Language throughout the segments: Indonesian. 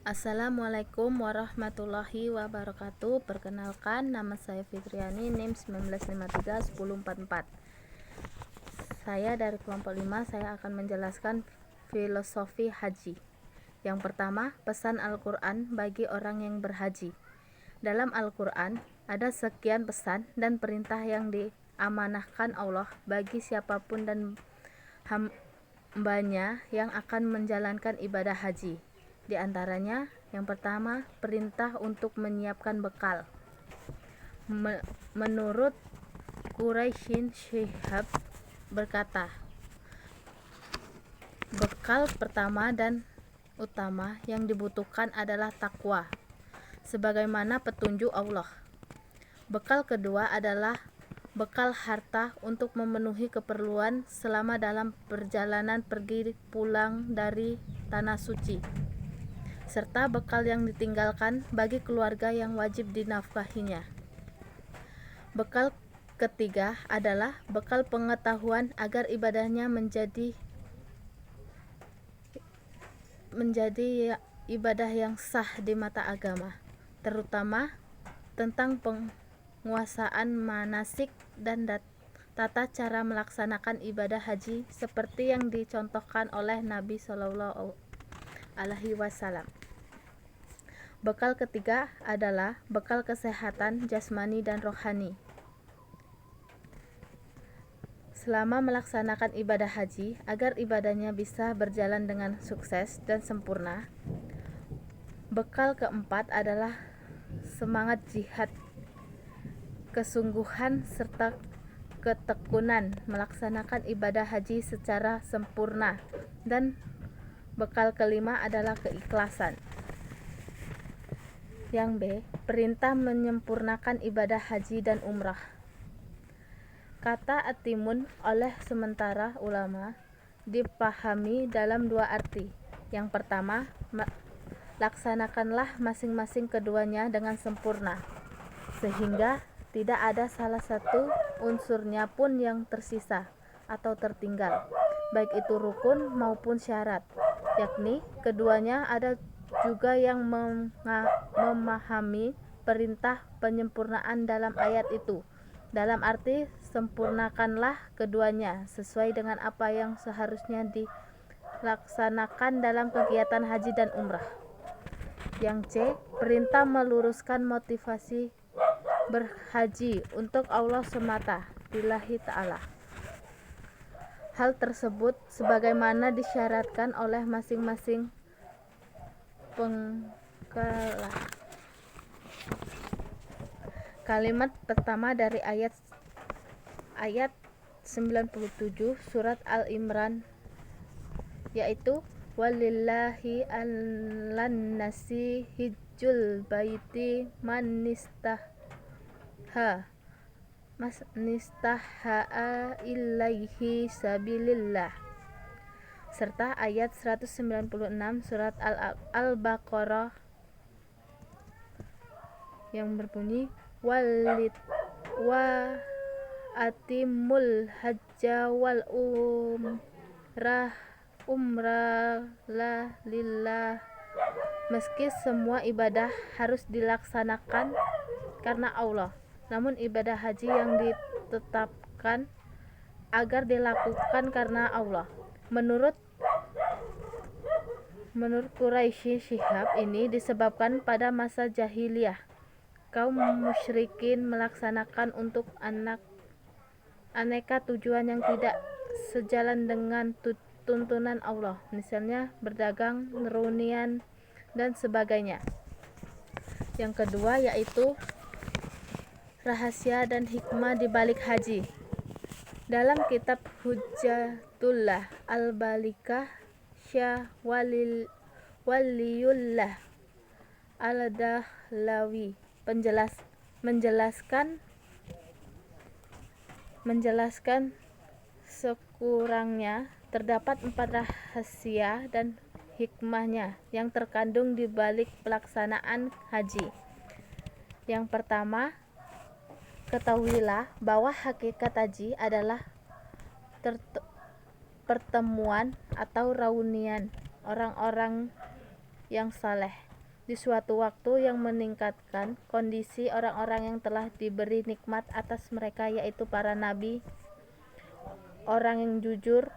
Assalamualaikum warahmatullahi wabarakatuh. Perkenalkan, nama saya Fitriani, NIM 19531044. Saya dari kelompok 5. Saya akan menjelaskan filosofi haji. Yang pertama, pesan Al-Quran bagi orang yang berhaji. Dalam Al-Quran ada sekian pesan dan perintah yang diamanahkan Allah bagi siapapun dan hambanya yang akan menjalankan ibadah haji. Di antaranya, yang pertama, perintah untuk menyiapkan bekal. Menurut Quraisy Shihab berkata, bekal pertama dan utama yang dibutuhkan adalah takwa, sebagaimana petunjuk Allah. Bekal kedua adalah bekal harta untuk memenuhi keperluan selama dalam perjalanan pergi pulang dari tanah suci, serta bekal yang ditinggalkan bagi keluarga yang wajib dinafkahinya. Bekal ketiga adalah bekal pengetahuan agar ibadahnya menjadi ibadah yang sah di mata agama, terutama tentang penguasaan manasik dan tata cara melaksanakan ibadah haji seperti yang dicontohkan oleh Nabi Shallallahu Alaihi Wasallam. Bekal ketiga adalah bekal kesehatan jasmani dan rohani. Selama melaksanakan ibadah haji, agar ibadahnya bisa berjalan dengan sukses dan sempurna. Bekal keempat adalah semangat jihad, kesungguhan serta ketekunan melaksanakan ibadah haji secara sempurna. Dan bekal kelima adalah keikhlasan. Yang B, perintah menyempurnakan ibadah haji dan umrah. Kata atimun oleh sementara ulama dipahami dalam dua arti. Yang pertama, laksanakanlah masing-masing keduanya dengan sempurna, sehingga tidak ada salah satu unsurnya pun yang tersisa atau tertinggal, baik itu rukun maupun syarat, yakni keduanya ada juga yang memahami perintah penyempurnaan dalam ayat itu, dalam arti sempurnakanlah keduanya sesuai dengan apa yang seharusnya dilaksanakan dalam kegiatan haji dan umrah. Yang C, perintah meluruskan motivasi berhaji untuk Allah semata, lillahi ta'ala. Hal tersebut sebagaimana disyaratkan oleh masing-masing pengkalah. Kalimat pertama dari ayat 97 surat Al-Imran, yaitu walillahi 'alan nasi hijjul baiti man nistaha ilaihi sabilillah, serta ayat 196 surat Al-Baqarah yang berbunyi wa atimul hajja wal umrah lillah. Meski semua ibadah harus dilaksanakan karena Allah, namun ibadah haji yang ditetapkan agar dilakukan karena Allah. Menurut Quraisy Shihab, ini disebabkan pada masa jahiliyah kaum musyrikin melaksanakan untuk aneka tujuan yang tidak sejalan dengan tuntunan Allah, misalnya berdagang, reunian, dan sebagainya. Yang kedua yaitu rahasia dan hikmah di balik haji. Dalam kitab Hujjatullah Al-Balikah Syah Waliyullah Al-Dahlawi menjelaskan sekurangnya terdapat 4 rahasia dan hikmahnya yang terkandung di balik pelaksanaan haji. Yang pertama, ketahuilah bahwa hakikat haji adalah pertemuan atau reunian orang-orang yang saleh. di suatu waktu yang meningkatkan kondisi orang-orang yang telah diberi nikmat atas mereka, yaitu para nabi, orang yang jujur,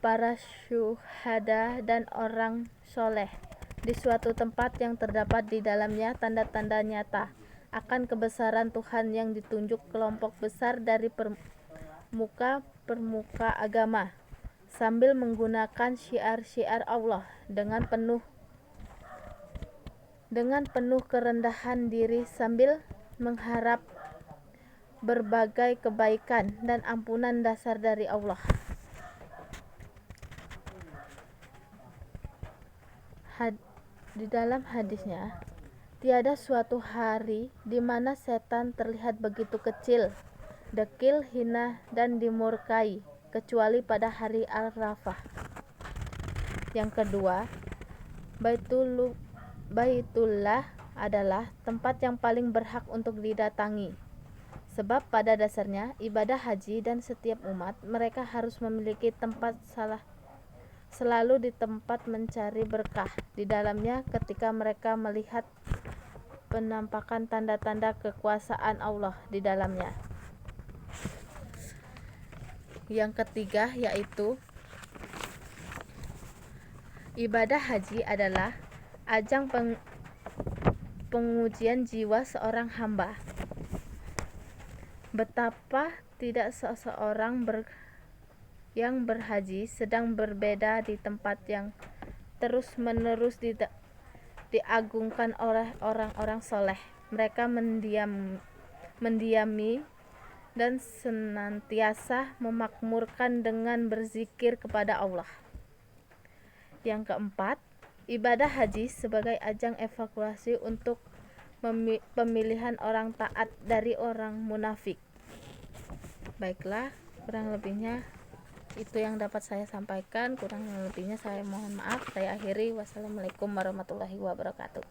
para syuhada, dan orang soleh, di suatu tempat yang terdapat di dalamnya tanda-tanda nyata akan kebesaran Tuhan yang ditunjuk kelompok besar dari permuka agama, sambil menggunakan syiar-syiar Allah dengan penuh kerendahan diri, sambil mengharap berbagai kebaikan dan ampunan dasar dari Allah. Di dalam hadisnya, tiada suatu hari di mana setan terlihat begitu kecil, dekil, hina, dan dimurkai, kecuali pada hari Arafah. Yang kedua, Baitullah adalah tempat yang paling berhak untuk didatangi, sebab pada dasarnya ibadah haji dan setiap umat mereka harus memiliki tempat selalu di tempat mencari berkah di dalamnya ketika mereka melihat penampakan tanda-tanda kekuasaan Allah di dalamnya. Yang ketiga, yaitu ibadah haji adalah ajang pengujian jiwa seorang hamba. Betapa tidak seseorang yang berhaji sedang berbeda di tempat yang terus-menerus diagungkan oleh orang-orang soleh. Mereka mendiami dan senantiasa memakmurkan dengan berzikir kepada Allah. Yang keempat, ibadah haji sebagai ajang evaluasi untuk pemilihan orang taat dari orang munafik. Baiklah, kurang lebihnya itu yang dapat saya sampaikan. Kurang lebihnya saya mohon maaf. Saya akhiri. Wassalamualaikum warahmatullahi wabarakatuh.